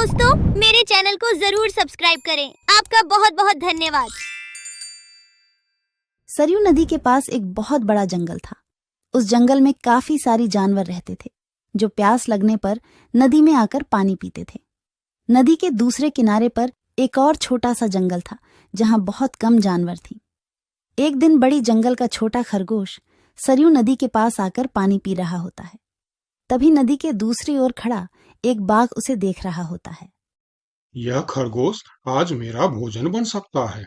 दोस्तों, मेरे चैनल को जरूर सब्सक्राइब करें। आपका बहुत बहुत धन्यवाद। सरयू नदी के पास एक बहुत बड़ा जंगल था। उस जंगल में काफी सारी जानवर रहते थे जो प्यास लगने पर नदी में आकर पानी पीते थे। नदी के दूसरे किनारे पर एक और छोटा सा जंगल था जहां बहुत कम जानवर थी। एक दिन बड़ी जंगल का छोटा खरगोश सरयू नदी के पास आकर पानी पी रहा होता है। तभी नदी के दूसरी ओर खड़ा एक बाघ उसे देख रहा होता है। यह खरगोश आज मेरा भोजन बन सकता है।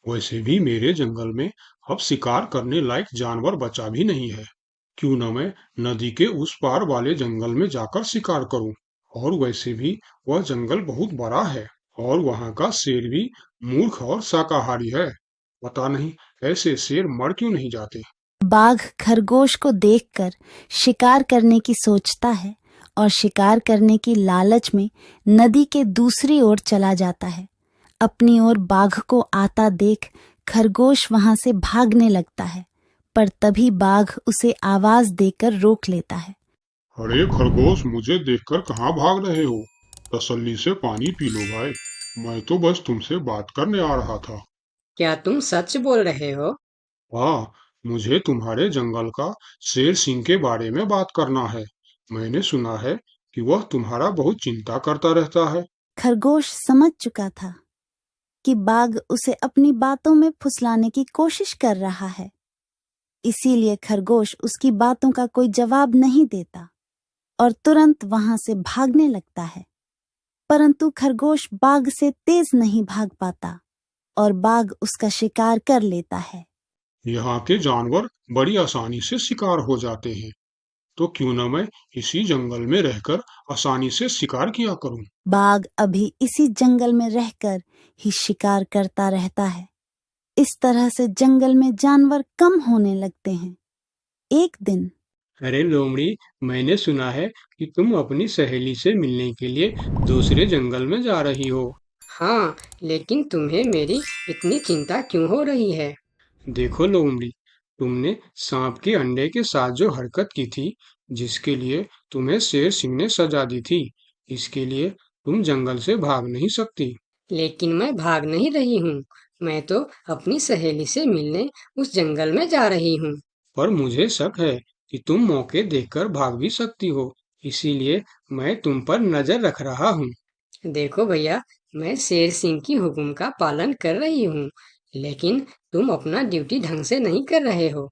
वैसे भी मेरे जंगल में अब शिकार करने लायक जानवर बचा भी नहीं है। क्यों न मैं नदी के उस पार वाले जंगल में जाकर शिकार करूं। और वैसे भी वह जंगल बहुत बड़ा है और वहां का शेर भी मूर्ख और शाकाहारी है। पता नहीं ऐसे शेर मर क्यों नहीं जाते। बाघ खरगोश को देखकर शिकार करने की सोचता है और शिकार करने की लालच में नदी के दूसरी ओर चला जाता है। अपनी ओर बाघ को आता देख खरगोश वहां से भागने लगता है, पर तभी बाघ उसे आवाज देकर रोक लेता है। अरे खरगोश, मुझे देखकर कहाँ भाग रहे हो? तसल्ली से पानी पी लो भाई। मैं तो बस तुमसे बात करने आ रहा था। क्या तुम सच बोल रहे हो? हाँ, मुझे तुम्हारे जंगल का शेर सिंह के बारे में बात करना है। मैंने सुना है कि वह तुम्हारा बहुत चिंता करता रहता है। खरगोश समझ चुका था कि बाघ उसे अपनी बातों में फुसलाने की कोशिश कर रहा है। इसीलिए खरगोश उसकी बातों का कोई जवाब नहीं देता और तुरंत वहां से भागने लगता है। परंतु खरगोश बाघ से तेज नहीं भाग पाता और बाघ उसका शिकार कर लेता है। यहाँ के जानवर बड़ी आसानी से शिकार हो जाते हैं, तो क्यों न मैं इसी जंगल में रहकर आसानी से शिकार किया करूं। बाघ अभी इसी जंगल में रहकर ही शिकार करता रहता है। इस तरह से जंगल में जानवर कम होने लगते हैं। एक दिन अरे लोमड़ी, मैंने सुना है कि तुम अपनी सहेली से मिलने के लिए दूसरे जंगल में जा रही हो। हाँ, लेकिन तुम्हें मेरी इतनी चिंता क्यों हो रही है? देखो लोमड़ी, तुमने सांप के अंडे के साथ जो हरकत की थी, जिसके लिए तुम्हें शेर सिंह ने सजा दी थी, इसके लिए तुम जंगल से भाग नहीं सकती। लेकिन मैं भाग नहीं रही हूँ। मैं तो अपनी सहेली से मिलने उस जंगल में जा रही हूँ। पर मुझे शक है कि तुम मौके देखकर भाग भी सकती हो, इसीलिए मैं तुम पर नजर रख रहा हूँ। देखो भैया, मैं शेर सिंह की हुक्म का पालन कर रही हूँ, लेकिन तुम अपना ड्यूटी ढंग से नहीं कर रहे हो।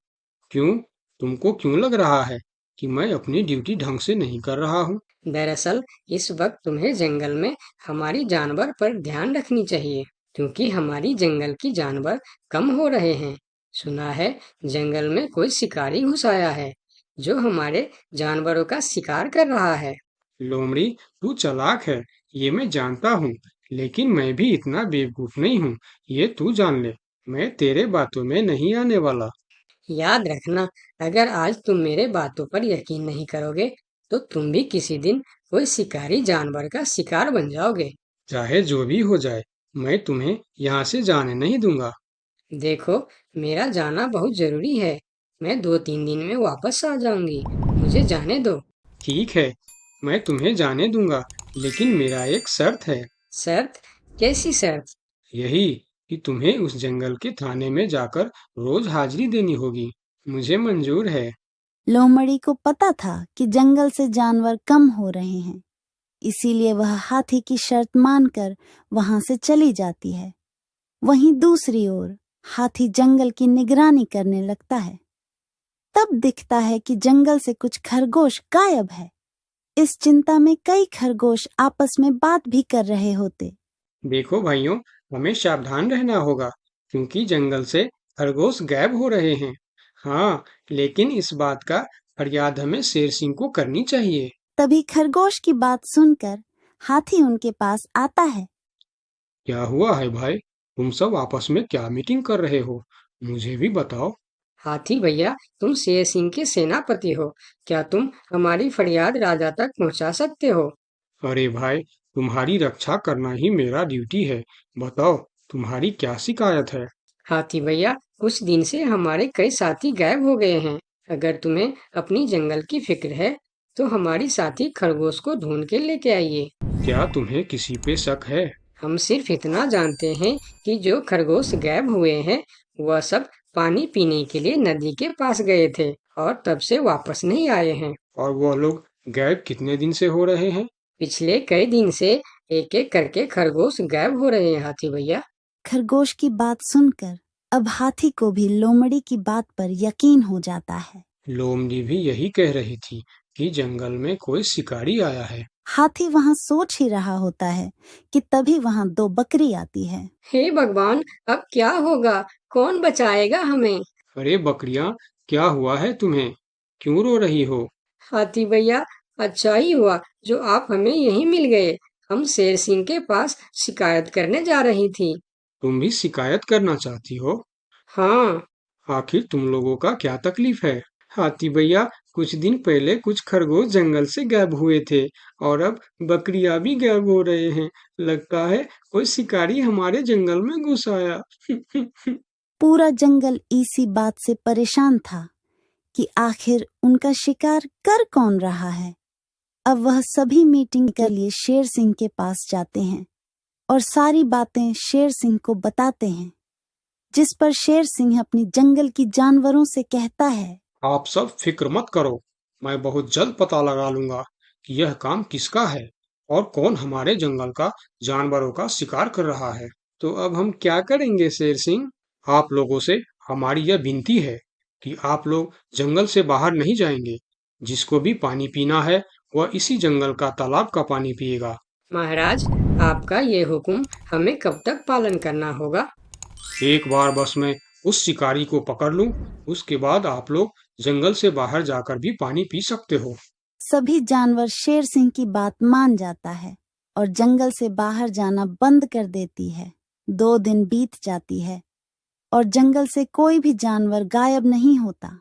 क्यों? तुमको क्यों लग रहा है कि मैं अपनी ड्यूटी ढंग से नहीं कर रहा हूँ? दरअसल इस वक्त तुम्हें जंगल में हमारी जानवर पर ध्यान रखनी चाहिए, क्योंकि हमारी जंगल की जानवर कम हो रहे हैं। सुना है जंगल में कोई शिकारी घुस आया है जो हमारे जानवरों का शिकार कर रहा है। लोमड़ी, तू चालाक है, ये मैं जानता हूँ, लेकिन मैं भी इतना बेवकूफ नहीं हूँ, ये तू जान ले। मैं तेरे बातों में नहीं आने वाला। याद रखना, अगर आज तुम मेरे बातों पर यकीन नहीं करोगे, तो तुम भी किसी दिन कोई शिकारी जानवर का शिकार बन जाओगे। चाहे जो भी हो जाए, मैं तुम्हें यहाँ से जाने नहीं दूंगा। देखो, मेरा जाना बहुत जरूरी है। मैं 2-3 दिन में वापस आ जाऊंगी। मुझे जाने दो। ठीक है, मैं तुम्हें जाने दूंगा, लेकिन मेरा एक शर्त है। शर्त? कैसी शर्त? यही कि तुम्हें उस जंगल के थाने में जाकर रोज हाजिरी देनी होगी। मुझे मंजूर है। लोमड़ी को पता था कि जंगल से जानवर कम हो रहे हैं, इसीलिए वह हाथी की शर्त मानकर वहां से चली जाती है। वहीं दूसरी ओर हाथी जंगल की निगरानी करने लगता है। तब दिखता है कि जंगल से कुछ खरगोश गायब है। इस चिंता में कई खरगोश आपस में बात भी कर रहे होते। देखो भाइयों, हमें सावधान रहना होगा, क्योंकि जंगल से खरगोश गायब हो रहे हैं। हाँ, लेकिन इस बात का फरियाद हमें शेर सिंह को करनी चाहिए। तभी खरगोश की बात सुनकर हाथी उनके पास आता है। क्या हुआ है भाई? तुम सब आपस में क्या मीटिंग कर रहे हो? मुझे भी बताओ। हाथी भैया, तुम शेर सिंह के सेनापति हो। क्या तुम हमारी फरियाद राजा तक पहुंचा सकते हो? अरे भाई, तुम्हारी रक्षा करना ही मेरा ड्यूटी है। बताओ, तुम्हारी क्या शिकायत है? हाथी भैया, कुछ दिन से हमारे कई साथी गायब हो गए हैं। अगर तुम्हें अपनी जंगल की फिक्र है, तो हमारी साथी खरगोश को ढूंढ के लेके आइए। क्या तुम्हें किसी पे शक है? हम सिर्फ इतना जानते हैं कि जो खरगोश गायब हुए हैं वह सब पानी पीने के लिए नदी के पास गए थे और तब से वापस नहीं आए हैं। और वह लोग गायब कितने दिन से हो रहे हैं? पिछले कई दिन से एक एक करके खरगोश गायब हो रहे हैं हाथी भैया। खरगोश की बात सुनकर अब हाथी को भी लोमड़ी की बात पर यकीन हो जाता है। लोमड़ी भी यही कह रही थी कि जंगल में कोई शिकारी आया है। हाथी वहाँ सोच ही रहा होता है कि तभी वहाँ 2 बकरी आती है। हे भगवान, अब क्या होगा? कौन बचाएगा हमें? अरे बकरियां, क्या हुआ है तुम्हें? क्यों रो रही हो? हाथी भैया, अच्छा ही हुआ जो आप हमें यहीं मिल गए। हम शेर सिंह के पास शिकायत करने जा रही थी। तुम भी शिकायत करना चाहती हो? हाँ, आखिर तुम लोगों का क्या तकलीफ है? हाथी भैया, कुछ दिन पहले कुछ खरगोश जंगल से गायब हुए थे और अब बकरियां भी गायब हो रहे हैं। लगता है कोई शिकारी हमारे जंगल में घुस आया। पूरा जंगल इसी बात से परेशान था कि आखिर उनका शिकार कर कौन रहा है। अब वह सभी मीटिंग के लिए शेर सिंह के पास जाते हैं और सारी बातें शेर सिंह को बताते हैं, जिस पर शेर सिंह अपनी जंगल की जानवरों से कहता है, आप सब फिक्र मत करो, मैं बहुत जल्द पता लगा लूंगा कि यह काम किसका है और कौन हमारे जंगल का जानवरों का शिकार कर रहा है। तो अब हम क्या करेंगे शेर सिंह? आप लोगों से हमारी यह विनती है कि आप लोग जंगल से बाहर नहीं जाएंगे। जिसको भी पानी पीना है वह इसी जंगल का तालाब का पानी पिएगा। महाराज, आपका ये हुक्म हमें कब तक पालन करना होगा? एक बार बस मैं उस शिकारी को पकड़ लूं, उसके बाद आप लोग जंगल से बाहर जाकर भी पानी पी सकते हो। सभी जानवर शेर सिंह की बात मान जाता है और जंगल से बाहर जाना बंद कर देती है। 2 दिन बीत जाती है और जंगल से कोई भी जानवर गायब नहीं होता।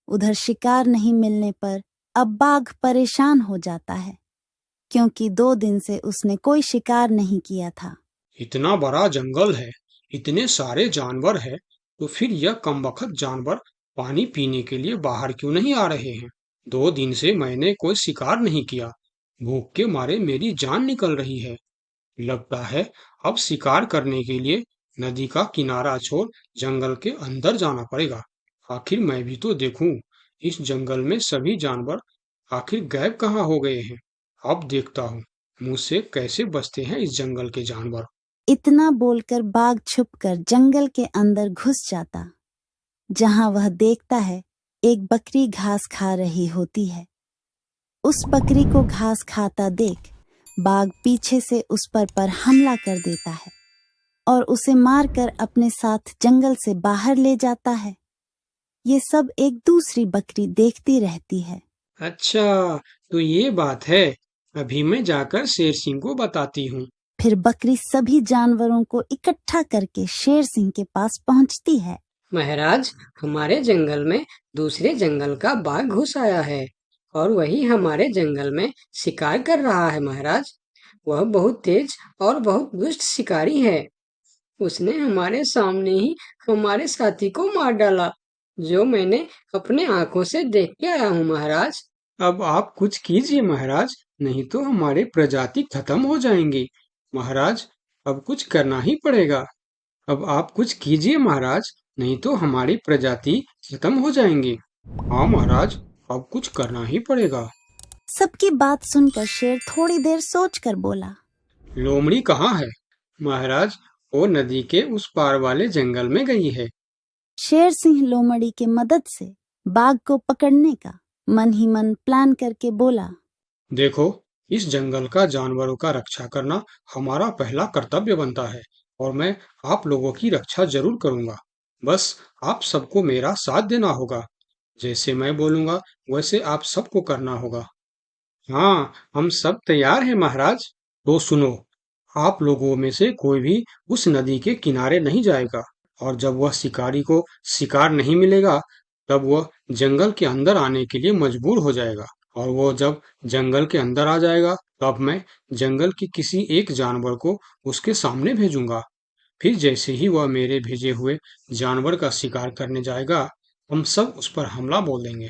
उधर शिकार नहीं मिलने पर अब बाघ परेशान हो जाता है, क्योंकि 2 दिन से उसने कोई शिकार नहीं किया था। इतना बड़ा जंगल है, इतने सारे जानवर है, तो फिर यह कमबख्त जानवर पानी पीने के लिए बाहर क्यों नहीं आ रहे हैं? 2 दिन से मैंने कोई शिकार नहीं किया, भूख के मारे मेरी जान निकल रही है। लगता है अब शिकार करने के लिए नदी का किनारा छोड़ जंगल के अंदर जाना पड़ेगा। आखिर मैं भी तो देखूं, इस जंगल में सभी जानवर आखिर गायब कहाँ हो गए हैं। अब देखता हूँ मुझसे कैसे बचते हैं इस जंगल के जानवर। इतना बोलकर बाघ छुपकर जंगल के अंदर घुस जाता, जहां वह देखता है एक बकरी घास खा रही होती है। उस बकरी को घास खाता देख बाघ पीछे से उस पर हमला कर देता है और उसे मारकर अपने साथ जंगल से बाहर ले जाता है। ये सब एक दूसरी बकरी देखती रहती है। अच्छा, तो ये बात है। अभी मैं जाकर शेर सिंह को बताती हूँ। फिर बकरी सभी जानवरों को इकट्ठा करके शेर सिंह के पास पहुंचती है। महाराज, हमारे जंगल में दूसरे जंगल का बाघ घुस आया है और वही हमारे जंगल में शिकार कर रहा है। महाराज, वह बहुत तेज और बहुत दुष्ट शिकारी है। उसने हमारे सामने ही हमारे साथी को मार डाला, जो मैंने अपने आंखों से देख के आया हूँ। महाराज, अब आप कुछ कीजिए महाराज, नहीं तो हमारे प्रजाति खत्म हो जाएंगी। महाराज, अब कुछ करना ही पड़ेगा। अब आप कुछ कीजिए महाराज, नहीं तो हमारी प्रजाति खत्म हो जाएंगी। हाँ महाराज, अब कुछ करना ही पड़ेगा। सबकी बात सुनकर शेर थोड़ी देर सोचकर बोला, लोमड़ी कहाँ है? महाराज, वो नदी के उस पार वाले जंगल में गई है। शेर सिंह लोमड़ी के मदद से बाघ को पकड़ने का मन ही मन प्लान करके बोला, देखो, इस जंगल का जानवरों का रक्षा करना हमारा पहला कर्तव्य बनता है और मैं आप लोगों की रक्षा जरूर करूंगा। बस आप सबको मेरा साथ देना होगा। जैसे मैं बोलूंगा वैसे आप सबको करना होगा। हाँ, हम सब तैयार हैं महाराज। तो सुनो, आप लोगों में से कोई भी उस नदी के किनारे नहीं जाएगा और जब वह शिकारी को शिकार नहीं मिलेगा तब वह जंगल के अंदर आने के लिए मजबूर हो जाएगा और वो जब जंगल के अंदर आ जाएगा तब मैं जंगल के किसी एक जानवर को उसके सामने भेजूंगा। फिर जैसे ही वह मेरे भेजे हुए जानवर का शिकार करने जाएगा हम सब उस पर हमला बोल देंगे।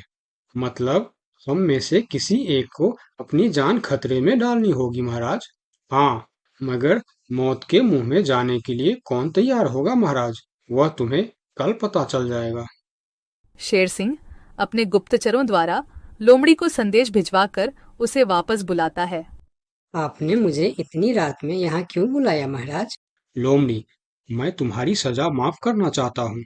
मतलब हम में से किसी एक को अपनी जान खतरे में डालनी होगी महाराज। हाँ, मगर मौत के मुंह में जाने के लिए कौन तैयार होगा महाराज? वह तुम्हें कल पता चल जाएगा। शेर सिंह अपने गुप्तचरों द्वारा लोमड़ी को संदेश भिजवाकर उसे वापस बुलाता है। आपने मुझे इतनी रात में यहाँ क्यों बुलाया महाराज? लोमड़ी, मैं तुम्हारी सजा माफ करना चाहता हूँ,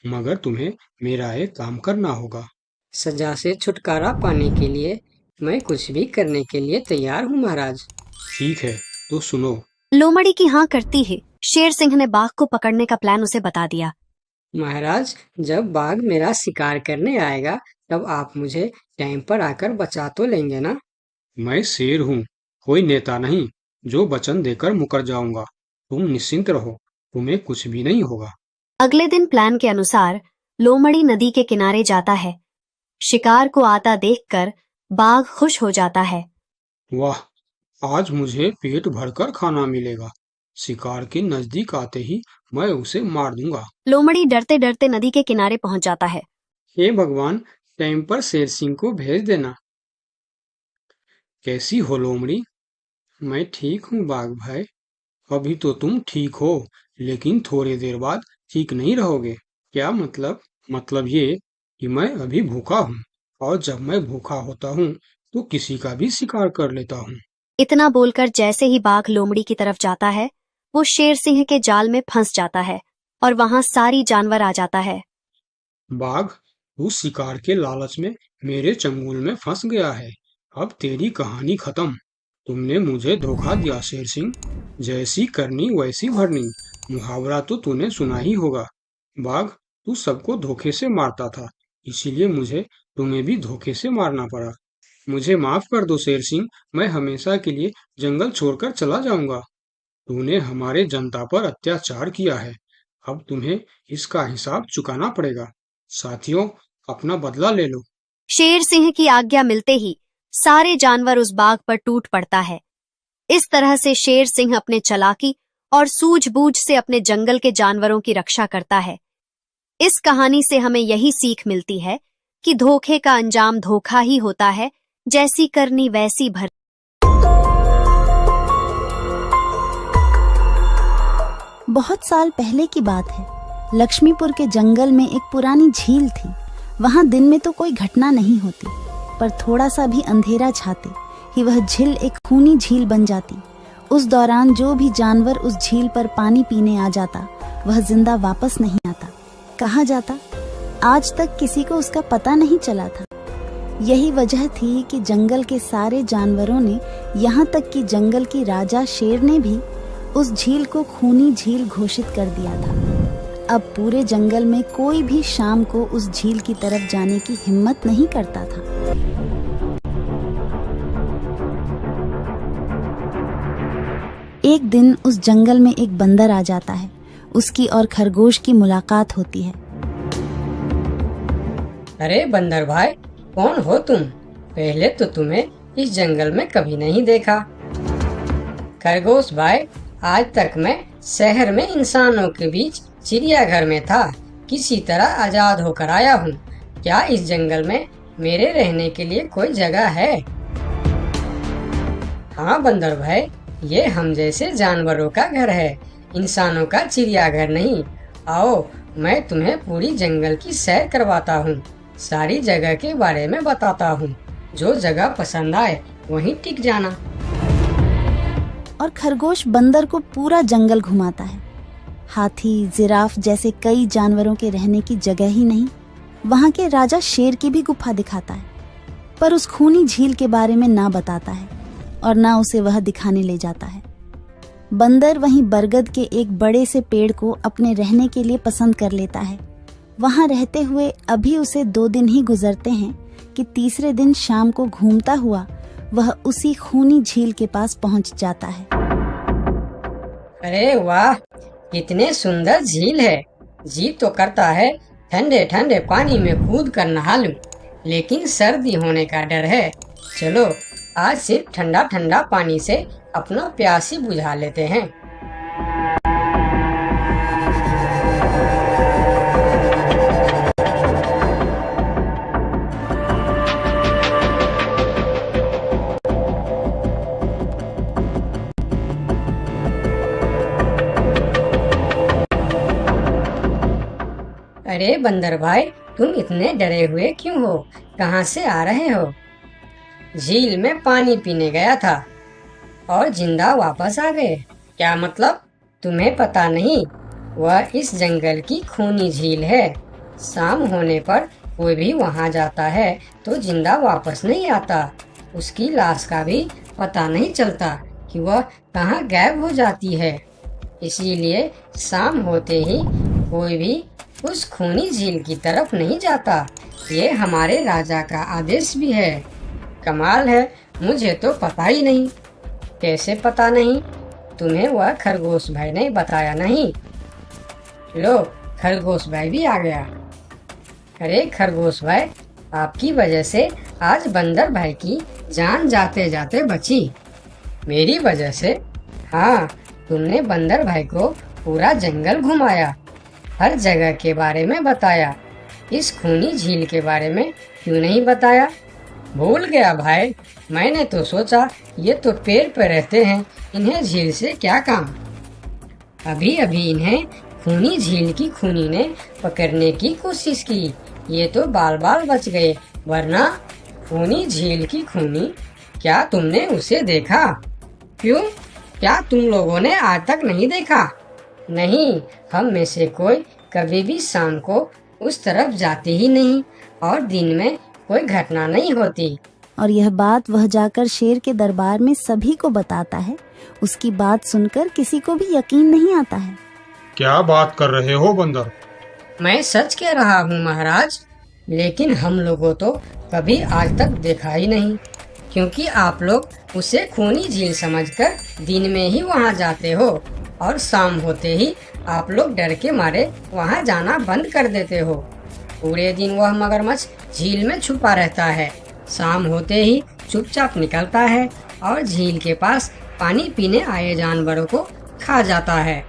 मगर तुम्हें मेरा एक काम करना होगा। सजा से छुटकारा पाने के लिए मैं कुछ भी करने के लिए तैयार हूँ महाराज। ठीक है, तो सुनो। लोमड़ी की हाँ करती है। शेर सिंह ने बाघ को पकड़ने का प्लान उसे बता दिया। महाराज, जब बाघ मेरा शिकार करने आएगा तब आप मुझे टाइम पर आकर बचा तो लेंगे ना? मैं शेर हूँ, कोई नेता नहीं जो वचन देकर मुकर जाऊंगा। तुम निश्चिंत रहो, तुम्हें कुछ भी नहीं होगा। अगले दिन प्लान के अनुसार लोमड़ी नदी के किनारे जाता है। शिकार को आता देखकर बाघ खुश हो जाता है। वाह, आज मुझे पेट भरकर खाना मिलेगा। शिकार के नजदीक आते ही मैं उसे मार दूंगा। लोमड़ी डरते डरते नदी के किनारे पहुंच जाता है। हे भगवान, टाइम पर शेर सिंह को भेज देना। कैसी हो लोमड़ी? मैं ठीक हूँ बाघ भाई। अभी तो तुम ठीक हो, लेकिन थोड़ी देर बाद ठीक नहीं रहोगे। क्या मतलब? मतलब ये कि मैं अभी भूखा हूँ, और जब मैं भूखा होता हूँ तो किसी का भी शिकार कर लेता हूँ। इतना बोलकर जैसे ही बाघ लोमड़ी की तरफ जाता है, वो शेर सिंह के जाल में फंस जाता है और वहां सारी जानवर आ जाता है। बाघ, तू शिकार के लालच में मेरे चंगुल में फंस गया है। अब तेरी कहानी खत्म। तुमने मुझे धोखा दिया शेर सिंह। जैसी करनी वैसी भरनी, मुहावरा तो तूने सुना ही होगा। बाघ, तू सबको धोखे से मारता था, इसीलिए मुझे तुम्हें भी धोखे से मारना पड़ा। मुझे माफ कर दो शेर सिंह, मैं हमेशा के लिए जंगल छोड़कर चला जाऊंगा। तूने हमारे जनता पर अत्याचार किया है, अब तुम्हें इसका हिसाब चुकाना पड़ेगा। साथियों, अपना बदला ले लो। शेर सिंह की आज्ञा मिलते ही सारे जानवर उस बाघ पर टूट पड़ता है। इस तरह से शेर सिंह अपने चालाकी और सूझबूझ से अपने जंगल के जानवरों की रक्षा करता है। इस कहानी से हमें यही सीख मिलती है कि धोखे का अंजाम धोखा ही होता है, जैसी करनी वैसी भर। बहुत साल पहले की बात है। लक्ष्मीपुर के जंगल में एक पुरानी झील थी। वहां दिन में तो कोई घटना नहीं होती, पर थोड़ा सा भी अंधेरा छाते ही वह झील एक खूनी झील बन जाती। उस दौरान जो भी जानवर उस झील पर पानी पीने आ जाता, वह जिंदा वापस नहीं आता। कहा जाता, आज तक किसी को उसका पता नहीं चला था। यही वजह थी कि जंगल के सारे जानवरों ने, यहाँ तक कि जंगल की राजा शेर ने भी उस झील को खूनी झील घोषित कर दिया था। अब पूरे जंगल में कोई भी शाम को उस झील की तरफ जाने की हिम्मत नहीं करता था। एक दिन उस जंगल में एक बंदर आ जाता है। उसकी और खरगोश की मुलाकात होती है। अरे बंदर भाई, कौन हो तुम? पहले तो तुम्हें इस जंगल में कभी नहीं देखा। खरगोश भाई, आज तक मैं शहर में इंसानों के बीच चिड़ियाघर में था, किसी तरह आजाद होकर आया हूँ। क्या इस जंगल में मेरे रहने के लिए कोई जगह है? हाँ बंदर भाई, ये हम जैसे जानवरों का घर है, इंसानों का चिड़ियाघर नहीं। आओ, मैं तुम्हें पूरी जंगल की सैर करवाता हूँ, सारी जगह के बारे में बताता हूँ। जो जगह पसंद आए वहीं टिक जाना। और खरगोश बंदर को पूरा जंगल घुमाता है। हाथी, जिराफ जैसे कई जानवरों के रहने की जगह ही नहीं, वहां के राजा शेर की भी गुफा दिखाता है, पर उस खूनी झील के बारे में ना बताता है और ना उसे वह दिखाने ले जाता है। बंदर वहीं बरगद के एक बड़े से पेड़ को अपने रहने के लिए पसंद कर लेता है। वहां रहते हुए अभी उसे 2 दिन ही गुजरते हैं कि तीसरे दिन शाम को घूमता हुआ वह उसी खूनी झील के पास पहुंच जाता है। अरे वाह, कितने सुंदर झील है। जी तो करता है ठंडे ठंडे पानी में कूद कर नहा लूं, लेकिन सर्दी होने का डर है। चलो, आज सिर्फ ठंडा ठंडा पानी से अपना प्यास ही बुझा लेते हैं। अरे बंदर भाई, तुम इतने डरे हुए क्यों हो? कहाँ से आ रहे हो? झील में पानी पीने गया था और जिंदा वापस आ गए। क्या मतलब? तुम्हें पता नहीं? वह इस जंगल की खूनी झील है। शाम होने पर कोई भी वहाँ जाता है तो जिंदा वापस नहीं आता। उसकी लाश का भी पता नहीं चलता कि वह कहाँ गायब हो जाती है। इसीलिए शाम होते ही कोई भी उस खूनी झील की तरफ नहीं जाता। ये हमारे राजा का आदेश भी है। कमाल है, मुझे तो पता ही नहीं। कैसे पता नहीं? तुम्हें वह खरगोश भाई ने बताया नहीं? लो, खरगोश भाई भी आ गया। अरे खरगोश भाई, आपकी वजह से आज बंदर भाई की जान जाते जाते बची। मेरी वजह से? हाँ, तुमने बंदर भाई को पूरा जंगल घुमाया, हर जगह के बारे में बताया। इस खूनी झील के बारे में क्यों नहीं बताया? भूल गया भाई, मैंने तो सोचा ये तो पेड़ पे रहते हैं, इन्हें झील से क्या काम। अभी अभी इन्हें खूनी झील की खूनी ने पकड़ने की कोशिश की, ये तो बाल बाल बच गए, वरना खूनी झील की खूनी, क्या तुमने उसे देखा? क्यों, क्या तुम लोगों ने आज तक नहीं देखा? नहीं, हम में से कोई कभी भी शाम को उस तरफ जाते ही नहीं और दिन में कोई घटना नहीं होती। और यह बात वह जाकर शेर के दरबार में सभी को बताता है। उसकी बात सुनकर किसी को भी यकीन नहीं आता है। क्या बात कर रहे हो बंदर? मैं सच कह रहा हूँ महाराज, लेकिन हम लोगों तो कभी आज तक देखा ही नहीं, क्योंकि आप लोग उसे खूनी झील समझकर दिन में ही वहाँ जाते हो और शाम होते ही आप लोग डर के मारे वहाँ जाना बंद कर देते हो। पूरे दिन वह मगरमच्छ झील में छुपा रहता है, शाम होते ही चुपचाप निकलता है और झील के पास पानी पीने आए जानवरों को खा जाता है।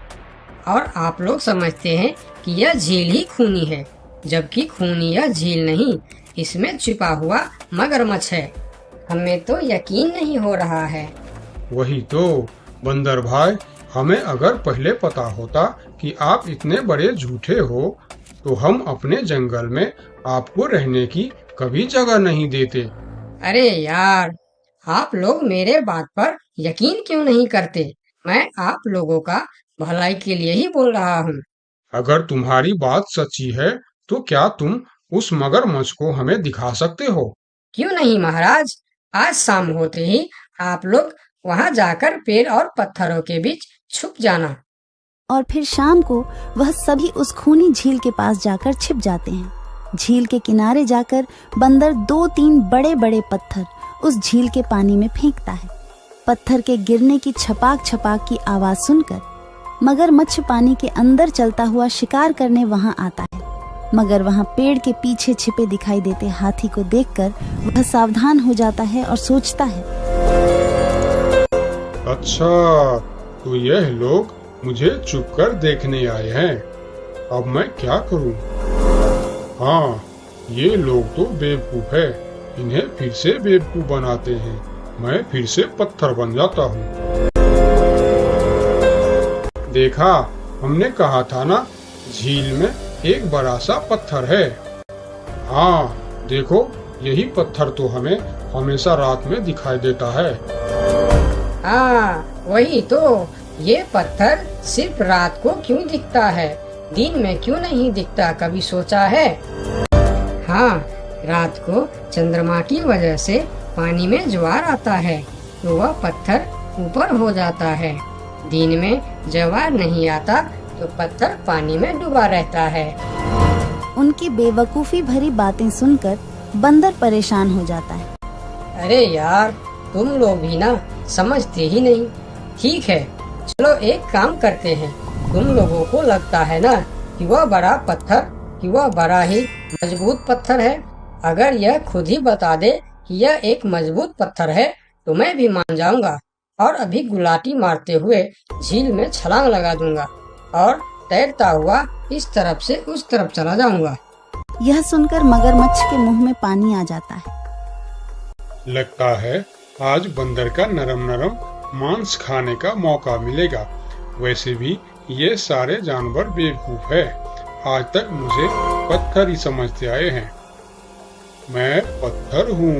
और आप लोग समझते हैं कि यह झील ही खूनी है, जबकि खूनी यह झील नहीं, इसमें छिपा हुआ मगरमच्छ है। हमें तो यकीन नहीं हो रहा है। वही तो बंदर भाई, हमें अगर पहले पता होता कि आप इतने बड़े झूठे हो तो हम अपने जंगल में आपको रहने की कभी जगह नहीं देते। अरे यार, आप लोग मेरे बात पर यकीन क्यों नहीं करते? मैं आप लोगों का भलाई के लिए ही बोल रहा हूँ। अगर तुम्हारी बात सच्ची है तो क्या तुम उस मगरमच्छ को हमें दिखा सकते हो? क्यों नहीं महाराज, आज शाम होते ही आप लोग वहाँ जाकर पेड़ और पत्थरों के बीच छुप जाना। और फिर शाम को वह सभी उस खूनी झील के पास जाकर छिप जाते हैं। झील के किनारे जाकर बंदर 2-3 बड़े बड़े पत्थर उस झील के पानी में फेंकता है। पत्थर के गिरने की छपाक छपाक की आवाज सुनकर मगरमच्छ पानी के अंदर चलता हुआ शिकार करने वहां आता है। मगर वहां पेड़ के पीछे छिपे दिखाई देते हाथी को देखकर वह सावधान हो जाता है और सोचता है, अच्छा, तो यह लोग मुझे छुपकर देखने आए हैं। अब मैं क्या करूं? हाँ, ये लोग तो बेवकूफ है, इन्हें फिर से बेवकूफ बनाते हैं। मैं फिर से पत्थर बन जाता हूँ। देखा, हमने कहा था ना, झील में एक बड़ा सा पत्थर है। हाँ, देखो, यही पत्थर तो हमें हमेशा रात में दिखाई देता है। हाँ, वही तो। ये पत्थर सिर्फ रात को क्यों दिखता है, दिन में क्यों नहीं दिखता, कभी सोचा है? हाँ, रात को चंद्रमा की वजह से पानी में ज्वार आता है तो वह पत्थर ऊपर हो जाता है। दिन में ज्वार नहीं आता तो पत्थर पानी में डूबा रहता है। उनकी बेवकूफी भरी बातें सुनकर बंदर परेशान हो जाता है। अरे यार, तुम लोग भी ना समझते ही नहीं। ठीक है, चलो एक काम करते हैं। तुम लोगों को लगता है ना कि वह बड़ा पत्थर, कि वह बड़ा ही मजबूत पत्थर है। अगर यह खुद ही बता दे कि यह एक मजबूत पत्थर है तो मैं भी मान जाऊंगा और अभी गुलाटी मारते हुए झील में छलांग लगा दूंगा और तैरता हुआ इस तरफ से उस तरफ चला जाऊंगा। यह सुनकर मगरमच्छ के मुंह में पानी आ जाता है। लगता है आज बंदर का नरम नरम मांस खाने का मौका मिलेगा। वैसे भी ये सारे जानवर बेवकूफ है। आज तक मुझे पत्थर ही समझते आए हैं। मैं पत्थर हूँ,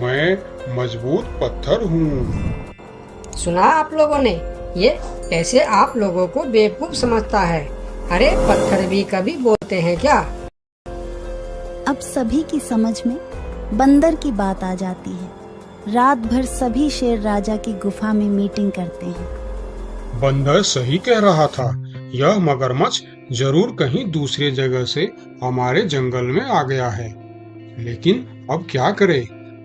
मैं मजबूत पत्थर हूँ। सुना आप लोगों ने, ये कैसे आप लोगों को बेवकूफ समझता है। अरे पत्थर भी कभी बोलते हैं क्या? अब सभी की समझ में बंदर की बात आ जाती है। रात भर सभी शेर राजा की गुफा में मीटिंग करते हैं। बंदर सही कह रहा था, यह मगरमच्छ जरूर कहीं दूसरे जगह से हमारे जंगल में आ गया है। लेकिन अब क्या करे?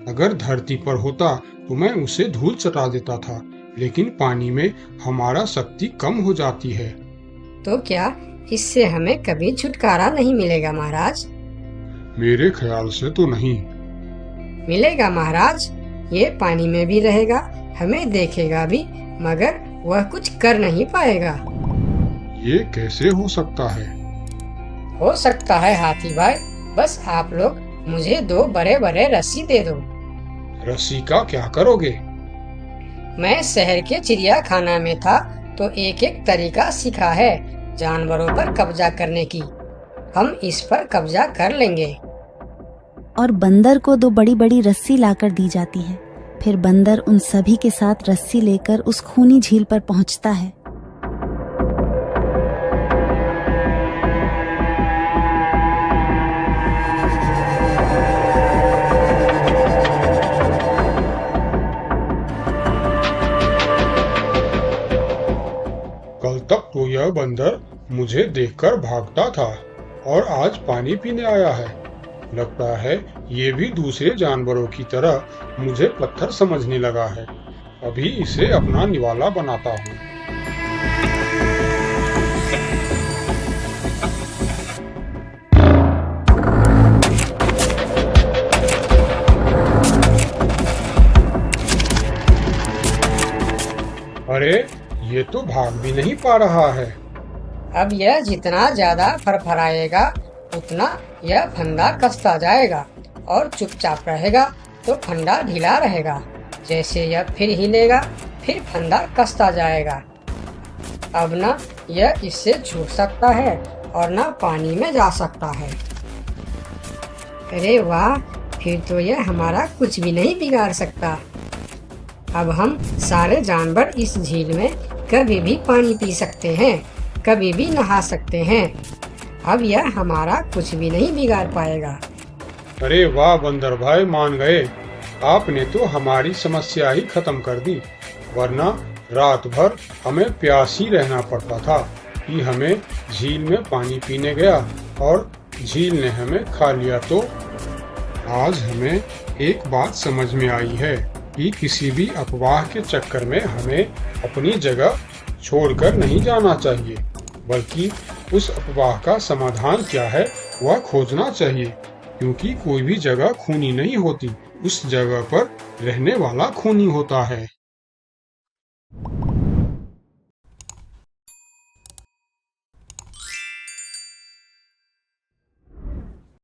अगर धरती पर होता तो मैं उसे धूल चटा देता था, लेकिन पानी में हमारा शक्ति कम हो जाती है। तो क्या इससे हमें कभी छुटकारा नहीं मिलेगा महाराज? मेरे ख्याल से तो नहीं। मिलेगा महाराज, ये पानी में भी रहेगा, हमें देखेगा भी, मगर वह कुछ कर नहीं पाएगा। ये कैसे हो सकता है? हो सकता है हाथी भाई, बस आप लोग मुझे 2 बड़े बड़े रस्सी दे दो। रस्सी का क्या करोगे? मैं शहर के चिड़ियाखाना में था तो एक एक तरीका सीखा है जानवरों पर कब्जा करने की। हम इस पर कब्जा कर लेंगे। और बंदर को 2 बड़ी बड़ी रस्सी लाकर दी जाती है। फिर बंदर उन सभी के साथ रस्सी लेकर उस खूनी झील पर पहुंचता है। कल तक तो यह बंदर मुझे देखकर भागता था और आज पानी पीने आया है। लगता है ये भी दूसरे जानवरों की तरह मुझे पत्थर समझने लगा है। अभी इसे अपना निवाला बनाता हूँ। अरे ये तो भाग भी नहीं पा रहा है। अब यह जितना ज्यादा फरफराएगा उतना यह फंदा कसता जाएगा और चुपचाप रहेगा तो फंदा ढीला रहेगा। जैसे यह फिर हिलेगा फिर फंदा कसता जाएगा। अब ना यह इससे छूट सकता है और ना पानी में जा सकता है। अरे वाह, फिर तो यह हमारा कुछ भी नहीं बिगाड़ सकता। अब हम सारे जानवर इस झील में कभी भी पानी पी सकते हैं, कभी भी नहा सकते हैं। अब यह हमारा कुछ भी नहीं बिगाड़ पाएगा। अरे वाह बंदर भाई, मान गए। आपने तो हमारी समस्या ही खत्म कर दी, वरना रात भर हमें प्यास ही रहना पड़ता था कि हमें झील में पानी पीने गया और झील ने हमें खा लिया। तो आज हमें एक बात समझ में आई है कि किसी भी अफवाह के चक्कर में हमें अपनी जगह छोड़कर नहीं जाना चाहिए, बल्कि उस अफवाह का समाधान क्या है वह खोजना चाहिए। क्योंकि कोई भी जगह खूनी नहीं होती, उस जगह पर रहने वाला खूनी होता है।